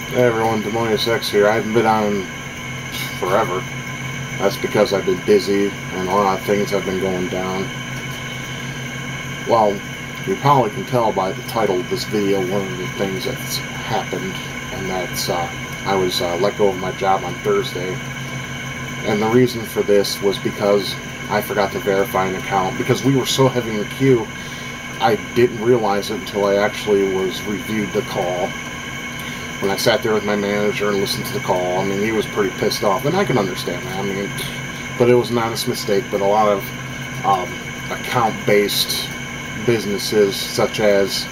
Hey everyone, DemoniusX here. I haven't been on forever. That's because I've been busy and a lot of things have been going down. Well, you probably can tell by the title of this video one of the things that's happened, and that's I was let go of my job on Thursday. And the reason for this was because I forgot to verify an account. Because we were so heavy in the queue, I didn't realize it until I actually reviewed the call. When I sat there with my manager and listened to the call, I mean, he was pretty pissed off, and I can understand that. I mean, but it was an honest mistake. But a lot of account-based businesses, such as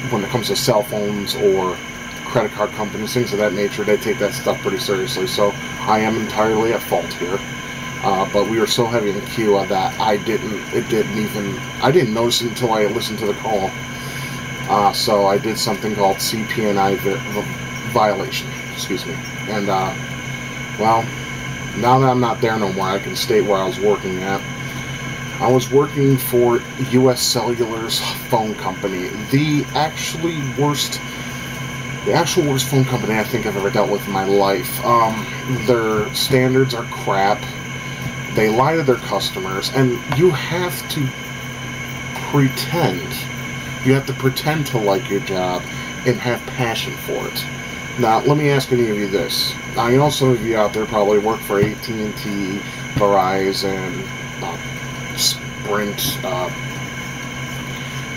when it comes to cell phones or credit card companies, things of that nature, they take that stuff pretty seriously. So I am entirely at fault here. But we were so heavy in the queue that I didn't notice it until I listened to the call. So I did something called CPNI violation, excuse me. And, well, now that I'm not there no more, I can state where I was working at. I was working for US Cellular's phone company. The actual worst phone company I think I've ever dealt with in my life. Their standards are crap. They lie to their customers, and you have to pretend. You have to pretend to like your job and have passion for it. Now, let me ask any of you this. I know some of you out there probably work for AT&T, Verizon, Sprint,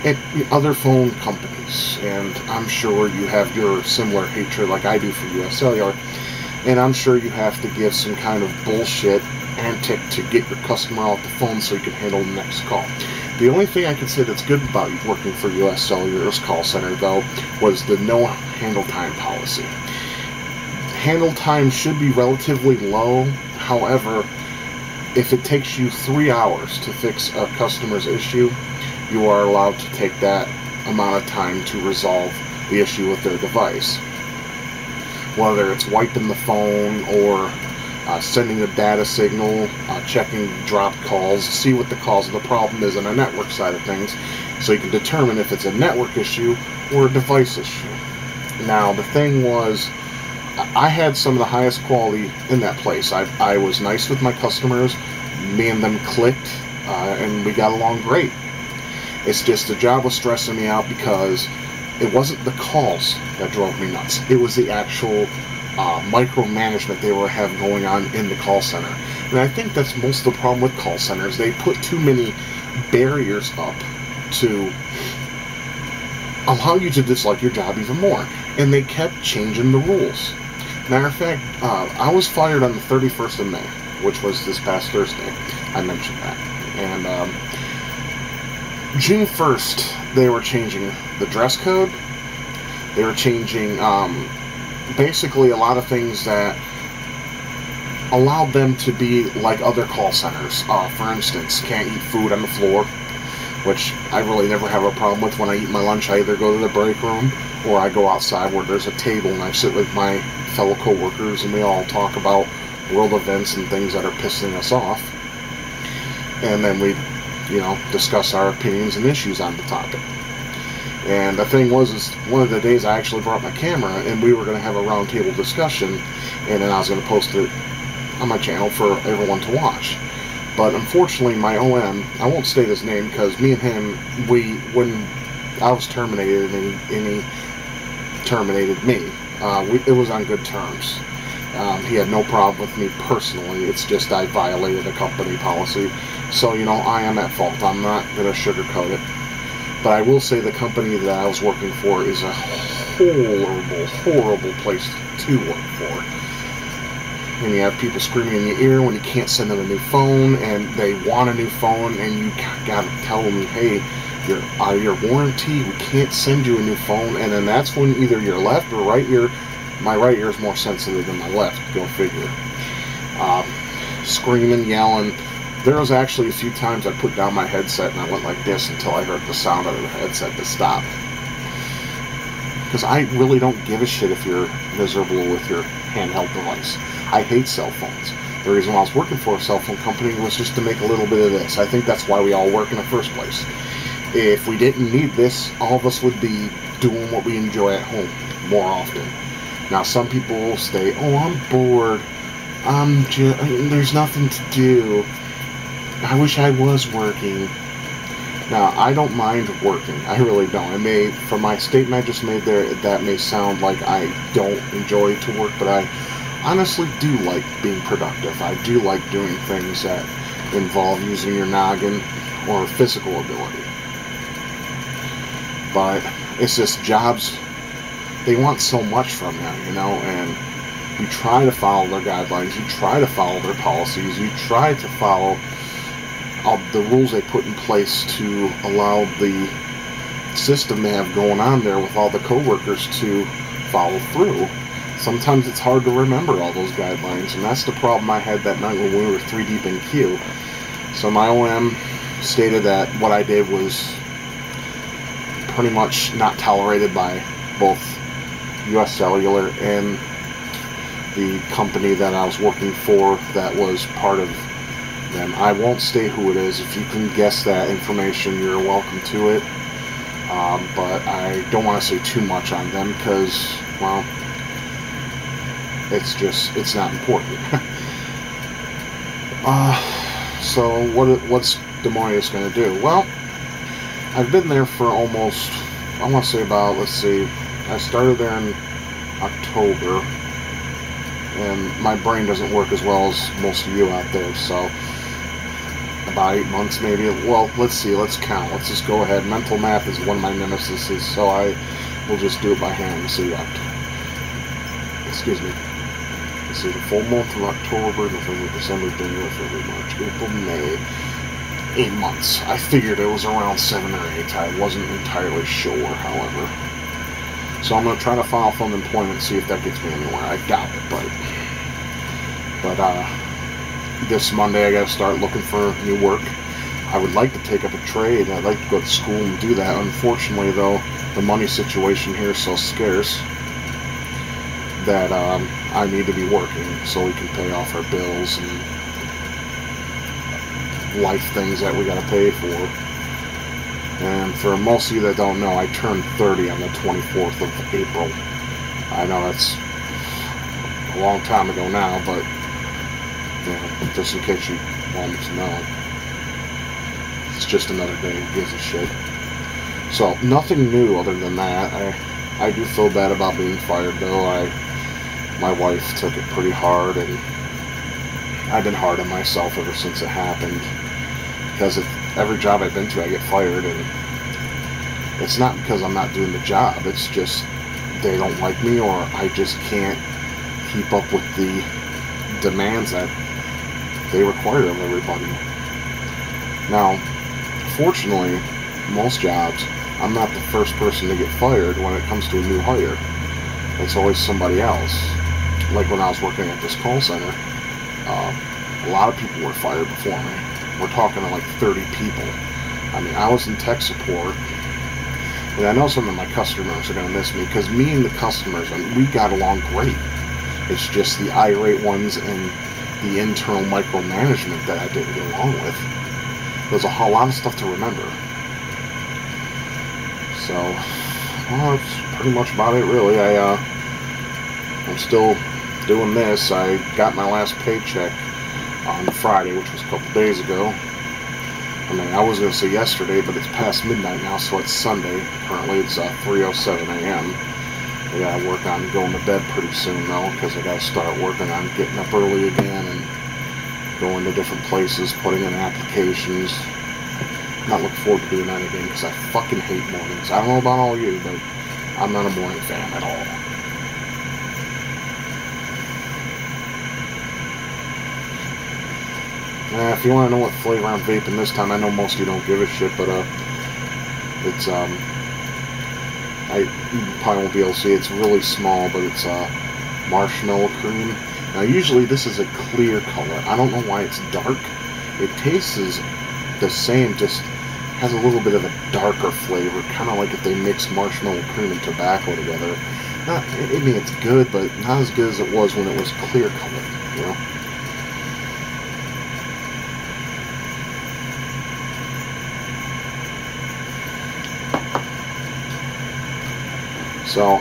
and other phone companies, and I'm sure you have your similar hatred like I do for US Cellular, and I'm sure you have to give some kind of bullshit antic to get your customer off the phone so you can handle the next call. The only thing I can say that's good about working for US Cellular's call center, though, was the no handle time policy. Handle time should be relatively low. However, if it takes you 3 hours to fix a customer's issue, you are allowed to take that amount of time to resolve the issue with their device. Whether it's wiping the phone or sending a data signal, checking dropped calls, see what the cause of the problem is on the network side of things, so you can determine if it's a network issue or a device issue. Now, the thing was, I had some of the highest quality in that place. I was nice with my customers, me and them clicked, and we got along great. It's just the job was stressing me out because it wasn't the calls that drove me nuts. It was the actual micromanagement they were having going on in the call center. And I think that's most of the problem with call centers. They put too many barriers up to allow you to dislike your job even more. And they kept changing the rules. Matter of fact, I was fired on the 31st of May, which was this past Thursday. I mentioned that. And June 1st, they were changing the dress code. They were changing basically a lot of things that allowed them to be like other call centers. For instance, can't eat food on the floor, which I really never have a problem with. When I eat my lunch, I either go to the break room or I go outside where there's a table and I sit with my fellow co-workers and we all talk about world events and things that are pissing us off. And then we, discuss our opinions and issues on the topic. And the thing was, one of the days I actually brought my camera and we were going to have a roundtable discussion, and then I was going to post it on my channel for everyone to watch. But unfortunately, my OM, I won't state his name because me and him, when I was terminated and he terminated me, it was on good terms. He had no problem with me personally. It's just I violated a company policy. So, I am at fault. I'm not going to sugarcoat it. But I will say the company that I was working for is a horrible, horrible place to work for. And you have people screaming in your ear when you can't send them a new phone, and they want a new phone, and you gotta tell them, hey, you're out of your warranty, we can't send you a new phone. And then that's when either your left or right ear, my right ear is more sensitive than my left, go figure. Screaming, yelling. There was actually a few times I put down my headset and I went like this until I heard the sound of the headset to stop. Because I really don't give a shit if you're miserable with your handheld device. I hate cell phones. The reason why I was working for a cell phone company was just to make a little bit of this. I think that's why we all work in the first place. If we didn't need this, all of us would be doing what we enjoy at home more often. Now, some people will say, "Oh, I'm bored. There's nothing to do. I wish I was working." Now, I don't mind working. I really don't. From my statement I just made there, that may sound like I don't enjoy to work, but I honestly do like being productive. I do like doing things that involve using your noggin or physical ability. But it's just jobs, they want so much from you, and you try to follow their guidelines, you try to follow their policies, you try to follow all the rules they put in place to allow the system they have going on there with all the coworkers to follow through. Sometimes it's hard to remember all those guidelines, and that's the problem I had that night when we were 3 deep in queue. So my OM stated that what I did was pretty much not tolerated by both US Cellular and the company that I was working for that was part of them. I won't state who it is. If you can guess that information, you're welcome to it. But I don't want to say too much on them because, well, it's not important. So what's Demonius going to do? Well, I've been there for almost, I want to say about, let's see, I started there in October, and my brain doesn't work as well as most of you out there, so about 8 months maybe. Well, let's see, let's count. Let's just go ahead. Mental math is one of my nemesis, so I will just do it by hand. Let's see, excuse me. Let's see, the full month of October, November, December, January, February, March, April, May. 8 months. I figured it was around 7 or 8. I wasn't entirely sure, however. So I'm going to try to file for unemployment, see if that gets me anywhere. I doubt it, but this Monday I got to start looking for new work. I would like to take up a trade. I'd like to go to school and do that. Unfortunately, though, the money situation here is so scarce that I need to be working so we can pay off our bills and life things that we got to pay for. And for most of you that don't know, I turned 30 on the 24th of April. I know that's a long time ago now, but just in case you wanted to know, it's just another day. Who gives a shit? So nothing new other than that. I do feel bad about being fired, though. My wife took it pretty hard, and I've been hard on myself ever since it happened. Because every job I've been to, I get fired, and it's not because I'm not doing the job. It's just they don't like me, or I just can't keep up with the demands that they require of everybody. Now, fortunately, most jobs, I'm not the first person to get fired when it comes to a new hire. It's always somebody else. Like when I was working at this call center, a lot of people were fired before me. We're talking like 30 people. I mean, I was in tech support, and I know some of my customers are going to miss me, because me and the customers, we got along great. It's just the irate ones and the internal micromanagement that I didn't get along with. There's a whole lot of stuff to remember. So, well, that's pretty much about it, really. I'm still doing this. I got my last paycheck on Friday, which was a couple days ago. I mean, I was going to say yesterday, but it's past midnight now, so it's Sunday. Currently, it's 3:07 a.m. I got to work on going to bed pretty soon, though, because I got to start working on getting up early again and going to different places, putting in applications. I'm not looking forward to doing that again, because I fucking hate mornings. I don't know about all you, but I'm not a morning fan at all. If you want to know what flavor I'm vaping this time, I know most of you don't give a shit, but it's you probably won't be able to see it. It's really small, but it's marshmallow cream. Now usually this is a clear color. I don't know why it's dark. It tastes the same, just has a little bit of a darker flavor, kind of like if they mix marshmallow cream and tobacco together. I mean, it's good, but not as good as it was when it was clear color, you know? So,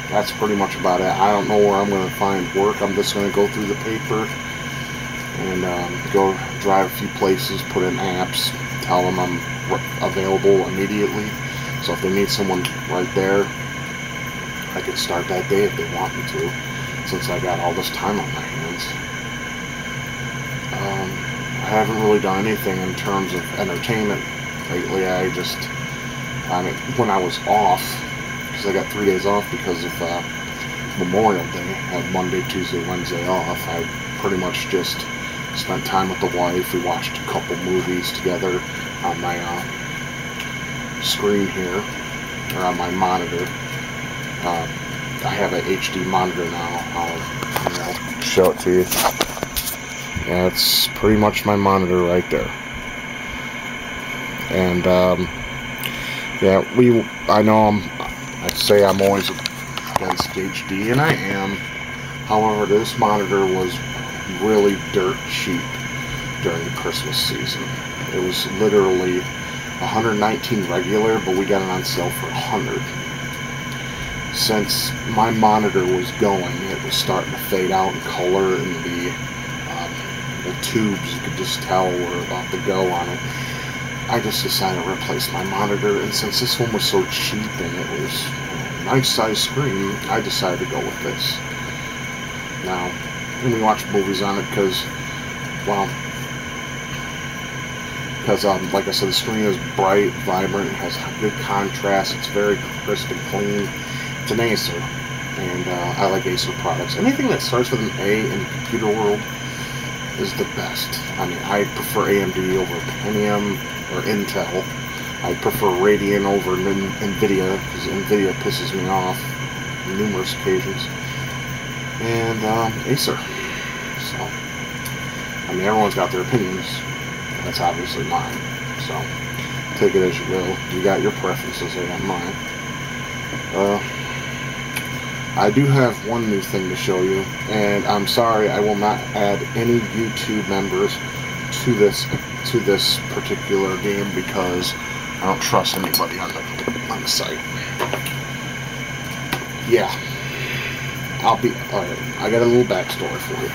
that's pretty much about it. I don't know where I'm going to find work. I'm just going to go through the paper and go drive a few places, put in apps, tell them I'm available immediately. So if they need someone right there, I can start that day if they want me to, since I got all this time on my hands. I haven't really done anything in terms of entertainment lately. I mean, when I was off, because I got 3 days off because of Memorial Day, I had Monday, Tuesday, Wednesday off. I pretty much just spent time with the wife. We watched a couple movies together on my screen here, or on my monitor. I have an HD monitor now. I'll show it to you. That's pretty much my monitor right there. And yeah, I know I say I'm always against HD, and I am. However, this monitor was really dirt cheap during the Christmas season. It was literally $119 regular, but we got it on sale for $100. Since my monitor was going, it was starting to fade out in color, and the tubes, you could just tell, were about to go on it. I just decided to replace my monitor, and since this one was so cheap and it was a nice size screen, I decided to go with this. Now, and we watch movies on it because, well, like I said, the screen is bright, vibrant, it has good contrast, it's very crisp and clean. It's an Acer, and I like Acer products. Anything that starts with an A in the computer world is the best. I mean, I prefer AMD over Pentium or Intel. I prefer Radeon over NVIDIA, because NVIDIA pisses me off on numerous occasions. And Acer. So, I mean, everyone's got their opinions. That's obviously mine. So, take it as you will. You got your preferences, I got mine. I do have one new thing to show you, and I'm sorry, I will not add any YouTube members to this particular game because I don't trust anybody on the site. Yeah, alright, I got a little backstory for you.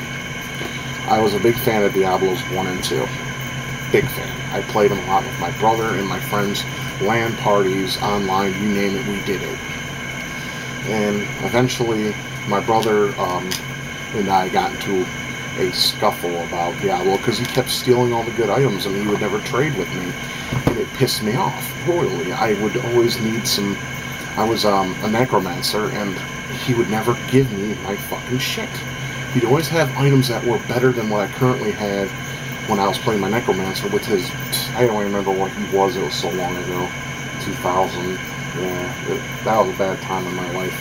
I was a big fan of Diablos 1 and 2. Big fan. I played them a lot with my brother and my friends, LAN parties, online, you name it, we did it. And eventually, my brother and I got into a scuffle about Diablo because he kept stealing all the good items and he would never trade with me. And it pissed me off royally. I would always need some... I was a necromancer, and he would never give me my fucking shit. He'd always have items that were better than what I currently had when I was playing my necromancer with his... I don't remember what he was, it was so long ago. 2000... Yeah, that was a bad time in my life.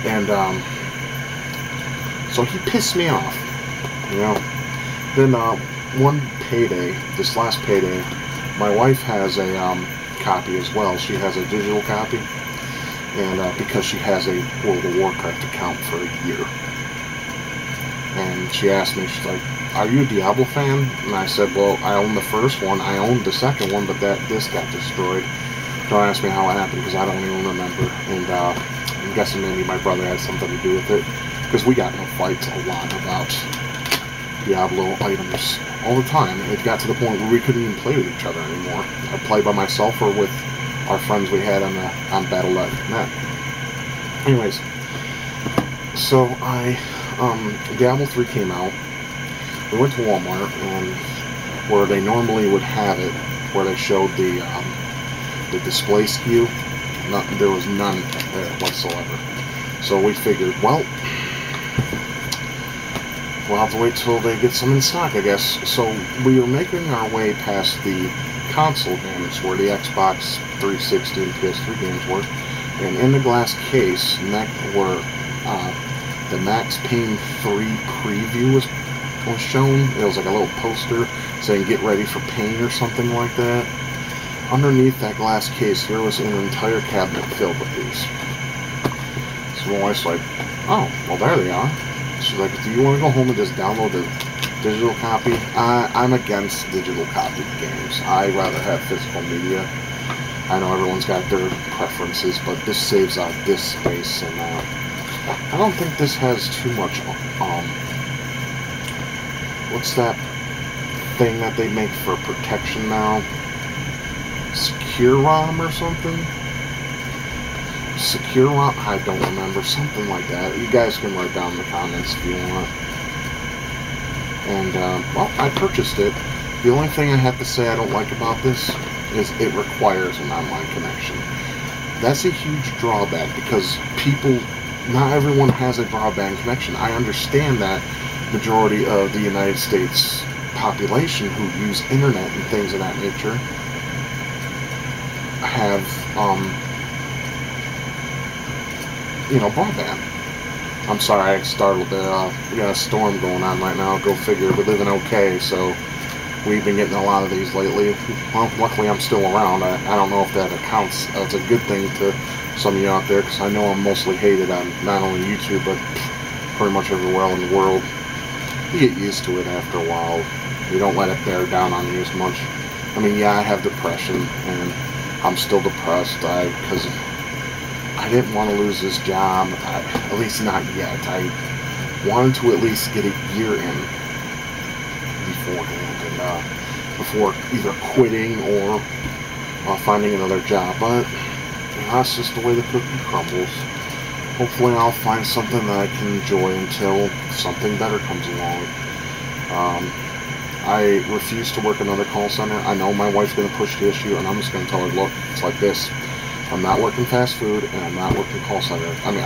And, so he pissed me off, you know. Then, one payday, this last payday, my wife has a, copy as well. She has a digital copy. And, because she has a World of Warcraft account for a year. And she asked me, she's like, "Are you a Diablo fan?" And I said, "Well, I own the first one. I owned the second one, but that disc got destroyed." Don't ask me how it happened, because I don't even remember. And I'm guessing maybe my brother had something to do with it, because we got in fights a lot about Diablo items all the time. It got to the point where we couldn't even play with each other anymore. I played by myself or with our friends we had on Battle.net. Anyways, so Diablo 3 came out. We went to Walmart, and where they normally would have it, where they showed the display SKU, there was none there whatsoever. So we figured, well, we'll have to wait till they get some in stock, I guess. So we were making our way past the console games, where the Xbox 360 and PS3 games were, and in the glass case, where the Max Payne 3 preview was shown. It was like a little poster saying "Get ready for pain" or something like that. Underneath that glass case, there was an entire cabinet filled with these. So my wife's like, "Oh, well, there they are." She's like, "Do you want to go home and just download the digital copy?" I'm against digital copy games. I rather have physical media. I know everyone's got their preferences, but this saves disk space, and I don't think this has too much, what's that thing that they make for protection now? Secure ROM or something? Secure ROM? I don't remember. Something like that. You guys can write down in the comments if you want. And, well, I purchased it. The only thing I have to say I don't like about this is it requires an online connection. That's a huge drawback because not everyone has a broadband connection. I understand that majority of the United States population who use internet and things of that nature have, broadband. I'm sorry, I startled there. We got a storm going on right now. Go figure. We're living okay, so we've been getting a lot of these lately. Well, luckily I'm still around. I don't know if that accounts as a good thing to some of you out there, because I know I'm mostly hated on not only YouTube, but pretty much everywhere in the world. You get used to it after a while. You don't let it bear down on you as much. I mean, yeah, I have depression, and I'm still depressed because I didn't want to lose this job, at least not yet. I wanted to at least get a year in beforehand, and before either quitting or finding another job. But that's just the way the cookie crumbles. Hopefully I'll find something that I can enjoy until something better comes along. I refuse to work another call center. I know my wife's going to push the issue, and I'm just going to tell her, look, it's like this. I'm not working fast food, and I'm not working call center. I mean,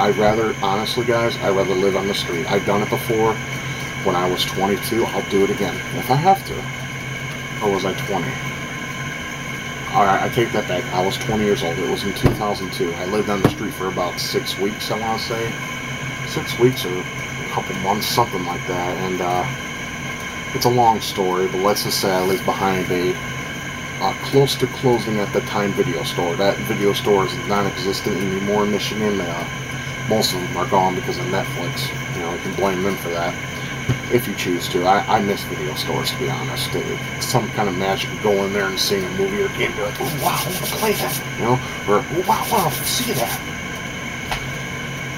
honestly, guys, I'd rather live on the street. I've done it before. When I was 22, I'll do it again, if I have to. Or was I 20? Alright, I take that back. I was 20 years old. It was in 2002. I lived on the street for about 6 weeks, I want to say. 6 weeks or a couple months, something like that. And, it's a long story, but let's just say I lived behind a close to closing at the time video store. That video store is non-existent anymore in Michigan. Most of them are gone because of Netflix. You know, you can blame them for that if you choose to. I miss video stores, to be honest. It's some kind of magic to go in there and seeing a movie or game, be like, oh wow, I want to play that, you know, or oh wow, I want to see that.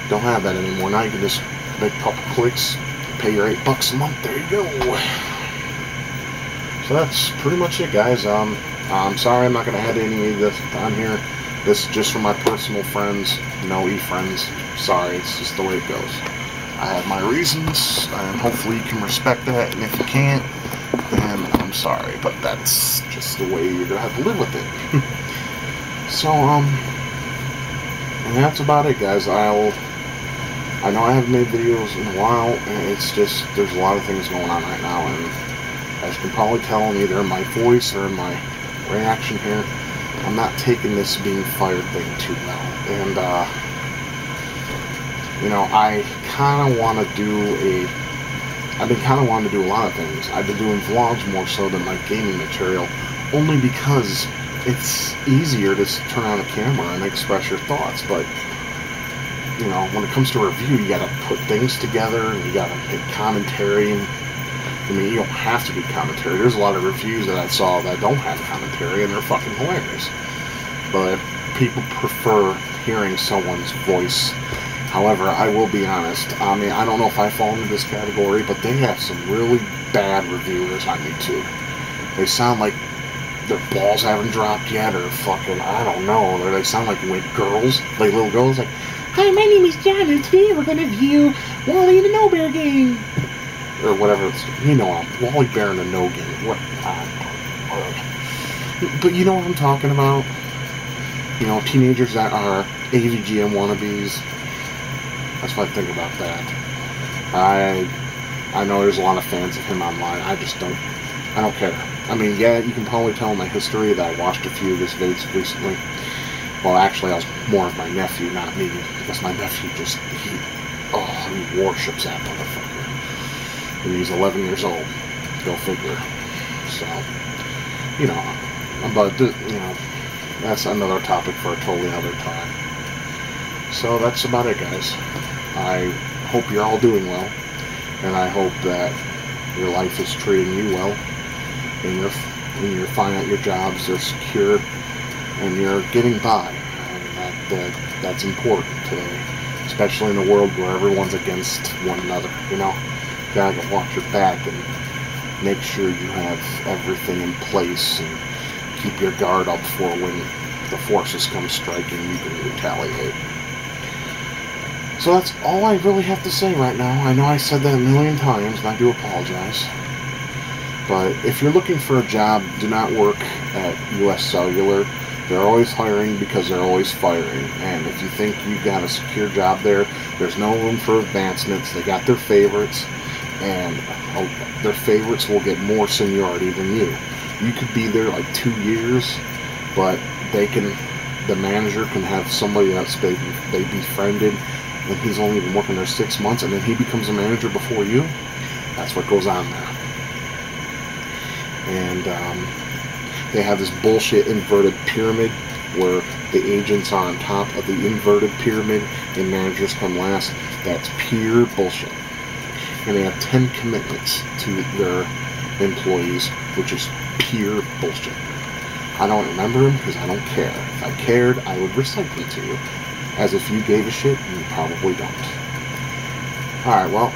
Don't have that anymore. Now you can just make a couple clicks, pay your $8 a month. There you go. So that's pretty much it, guys. I'm sorry I'm not going to add any of this on here. This is just for my personal friends, no e-friends. Sorry, it's just the way it goes. I have my reasons, and hopefully you can respect that, and if you can't, then I'm sorry, but that's just the way you're going to have to live with it. So, and that's about it, guys. I know I haven't made videos in a while, and it's just, there's a lot of things going on right now, and as you can probably tell in either my voice or my reaction here, I'm not taking this being fired thing too well. And you know, I kind of want to do I've been kind of wanting to do a lot of things. I've been doing vlogs more so than my gaming material, only because it's easier to turn on a camera and express your thoughts. But you know, when it comes to review, you got to put things together, and you got to make commentary. I mean, you don't have to do commentary. There's a lot of reviews that I saw that don't have commentary, and they're fucking hilarious. But people prefer hearing someone's voice. However, I will be honest. I mean, I don't know if I fall into this category, but they have some really bad reviewers on YouTube. They sound like their balls haven't dropped yet, or fucking, I don't know. They sound like girls, like little girls, like, hi, my name is John, and today we're going to view Wally and the No Bear game. Or whatever it's, you know, Wally Bear and the No game. What? But you know what I'm talking about? You know, teenagers that are AVGM wannabes. That's what I think about that. I know there's a lot of fans of him online. I don't care. I mean, yeah, you can probably tell in my history that I watched a few of his videos recently. Well, actually, I was more of my nephew, not me, because my nephew he worships that motherfucker. And he's 11 years old. Go figure. So, you know, but, you know, that's another topic for a totally other time. So that's about it, guys. I hope you're all doing well, and I hope that your life is treating you well, and you're fine at your jobs, they're secure, and you're getting by. And that's important today, especially in a world where everyone's against one another. You know, you gotta watch your back and make sure you have everything in place and keep your guard up for when the forces come striking, you can retaliate. So that's all I really have to say right now. I know I said that a million times, and I do apologize. But if you're looking for a job, do not work at US Cellular. They're always hiring because they're always firing. And if you think you've got a secure job there, there's no room for advancements. They got their favorites, and their favorites will get more seniority than you. You could be there like 2 years, but the manager can have somebody else they befriended, and he's only been working there 6 months, and then he becomes a manager before you. That's what goes on there. And they have this bullshit inverted pyramid where the agents are on top of the inverted pyramid and managers come last. That's pure bullshit. And they have 10 commitments to their employees, which is pure bullshit. I don't remember them because I don't care. If I cared, I would recite them to you. As if you gave a shit, and you probably don't. Alright, well,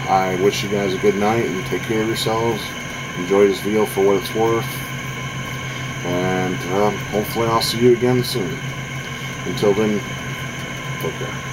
I wish you guys a good night and take care of yourselves. Enjoy this video for what it's worth. And hopefully I'll see you again soon. Until then, take care.